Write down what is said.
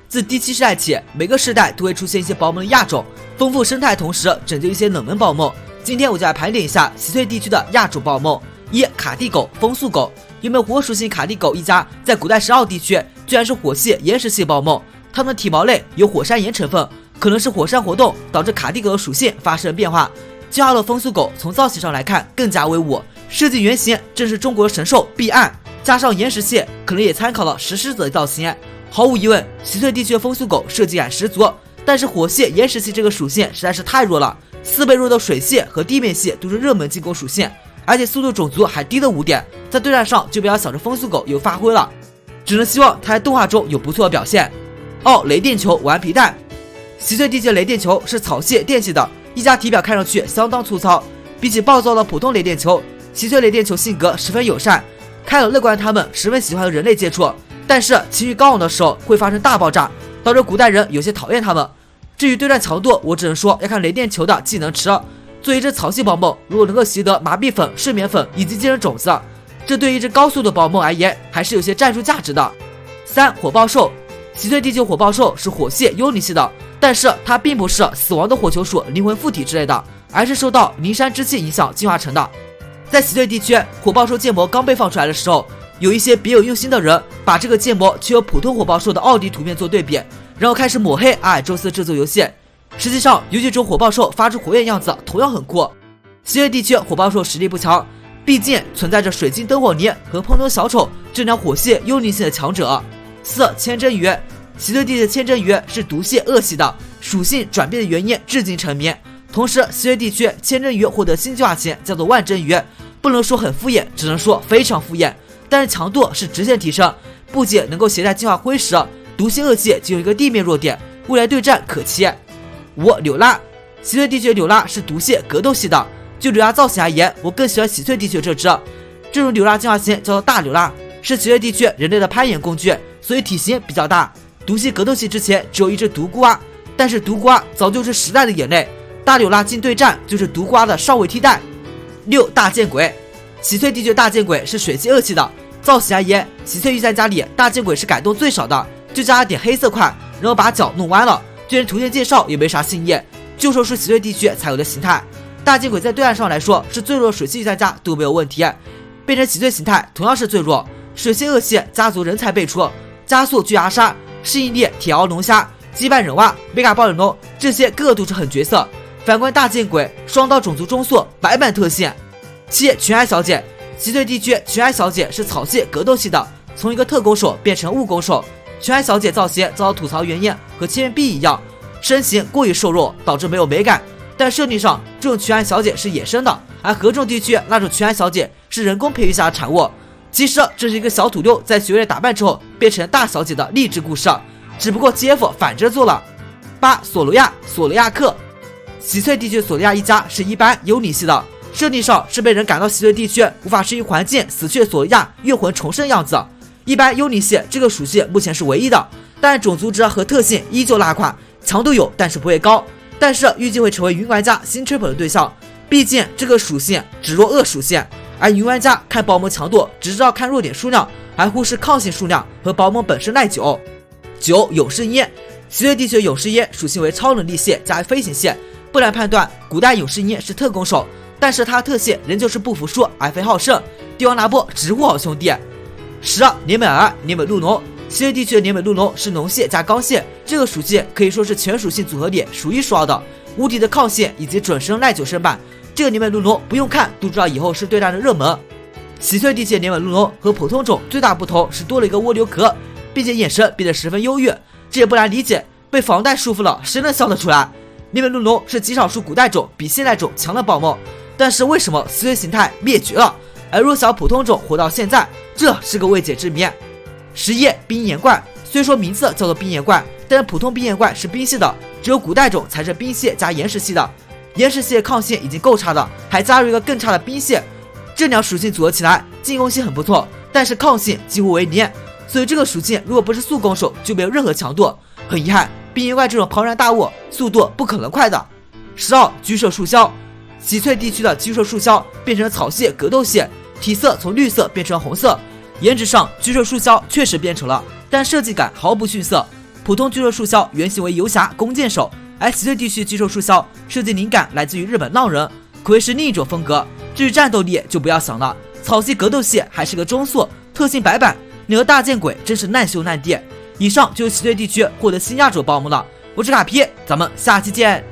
自第7世代起，每个世代都会出现一些宝梦的亚种，丰富生态，同时拯救一些冷门宝梦。今天我就来盘点一下西翠地区的亚种宝梦。一、卡地狗、风速狗。有没有火属性卡地狗一家在古代12地区居然是火系岩石系宝梦，它们的体毛类有火山岩成分，可能是火山活动导致卡地狗的属性发生变化。进化的风速狗从造型上来看更加威武，设计原型正是中国的神兽碧岸，加上岩石系可能也参考了石狮子的造型。毫无疑问，西翠地区的风速狗设计感十足，但是火系岩石系这个属性实在是太弱了，4倍弱的水系和地面系都是热门进攻属性，而且速度种族还低了5点，在对战上就不要想着风速狗有发挥了，只能希望它在动画中有不错的表现。2、雷电球顽皮蛋。西翠地区的雷电球是草系电系的一家，体表看上去相当粗糙，比起暴躁的普通雷电球，西翠雷电球性格十分友善，开朗乐观，他们十分喜欢和人类接触，但是情绪高昂的时候会发生大爆炸，导致古代人有些讨厌他们。至于对战强度，我只能说要看雷电球的技能池。作为一只草系宝梦，如果能够习得麻痹粉、睡眠粉以及精神种子，这对于一只高速的宝梦而言还是有些战术价值的。3、火爆兽。西翠地球火爆兽是火系幽灵系的，但是它并不是死亡的火球鼠、灵魂附体之类的，而是受到灵山之气影响进化成的。在西翠地区，火爆兽建模刚被放出来的时候，有一些别有用心的人把这个建模去和普通火爆兽的奥迪图片做对比，然后开始抹黑阿尔宙斯制作游戏。实际上，游戏中火爆兽发出火焰样子同样很酷。西翠地区火爆兽实力不强，毕竟存在着水晶灯火泥和碰头小丑这两火系幽灵系的强者。4、千真鱼。西翠地区的千真鱼是毒系恶系的，属性转变的原因至今成谜。同时，西翠地区千真鱼获得新进化型叫做万真鱼，不能说很敷衍，只能说非常敷衍，但是强度是直线提升，不仅能够携带进化灰石，毒系恶系仅有一个地面弱点，未来对战可期。5、柳拉。西翠地区的柳拉是毒系格斗系的，就柳拉造型而言，我更喜欢西翠地区这只。这种柳拉进化型叫做大柳拉，是西翠地区人类的攀岩工具，所以体型比较大。毒系格斗系之前只有一只独孤蛙，但是独孤蛙早就是时代的眼泪，大柳拉进对战就是独孤蛙的上位替代。6、大剑鬼。西翠地区的大剑鬼是水系恶系的，造型而言，西翠御三家里大剑鬼是改动最少的，就加了点黑色块，然后把脚弄弯了，就连图片介绍也没啥新意，就说是西翠地区才有的形态。大剑鬼在对岸上来说是最弱的水系御三家都没有问题，变成西翠形态同样是最弱。水系恶系家族人才辈出，加速巨牙鲨、适应力铁鳌龙虾、击败忍蛙、梅嘎暴忍龙，这些个个都是狠角色。反观大剑鬼，双刀种族中速，白板特性。7、群哀小姐。西翠地区群哀小姐是草系格斗系的，从一个特攻手变成误攻手。群哀小姐造型遭到吐槽原因和千元币一样，身形过于瘦弱，导致没有美感。但设定上，这种群哀小姐是野生的，而合众地区那种群哀小姐是人工培育下的产物。其实这是一个小土溜在学院打扮之后变成大小姐的励志故事，只不过 GF 反着做了。8、索罗亚克。西翠地区索罗亚一家是一般幽灵系的，设定上是被人赶到西翠地区无法适应环境死去的索罗亚月魂重生样子。一般幽灵系这个属性目前是唯一的，但种族值和特性依旧拉胯，强度有但是不会高，但是预计会成为云玩家新吹捧的对象，毕竟这个属性只弱恶属性，而云玩家看宝梦强度只知道看弱点数量，而忽视抗性数量和宝梦本身耐久。9、勇士一。西翠地区的勇士一属性为超能力系加飞行系，不难判断古代勇士一是特攻手，但是他的特性仍旧是不服输而非好胜，帝王拿波直呼好兄弟。10、年美尔年美鹿龙。西翠地区的年美鹿龙是龙系加钢系，这个属性可以说是全属性组合里数一数二的，无敌的抗性以及准生耐久升版，这个年美鹿龙不用看都知道以后是对战的热门。西翠地区的年美鹿龙和普通种最大不同是多了一个蜗牛壳，并且眼神变得十分忧郁，这也不难理解，被防弹束缚了谁能笑得出来。年美鹿龙是极少数古代种比现代种强的宝梦，但是为什么西翠形态灭绝了，而弱小普通种活到现在，这是个未解之谜。11、冰岩怪。虽说名字叫做冰岩怪，但是普通冰岩怪是冰系的，只有古代种才是冰系加岩石系的，岩石系的抗性已经够差的，还加入一个更差的冰系，这两属性组合起来进攻性很不错，但是抗性几乎为零，所以这个属性如果不是速攻手就没有任何强度，很遗憾冰岩怪这种庞然大物速度不可能快的。12、居舍树鸮。西翠地区的居舍树鸮变成草系格斗系，体色从绿色变成红色，颜值上居舍树鸮确实变丑了，但设计感毫不逊色。普通巨兽树鸮原型为游侠弓箭手，而奇翠地区巨兽树鸮设计灵感来自于日本浪人，可谓是另一种风格。至于战斗力就不要想了，草系格斗系还是个中速，特性白板，你和大剑鬼真是难兄难弟。以上就是奇翠地区获得新亚洲报幕了，我是卡皮，咱们下期见。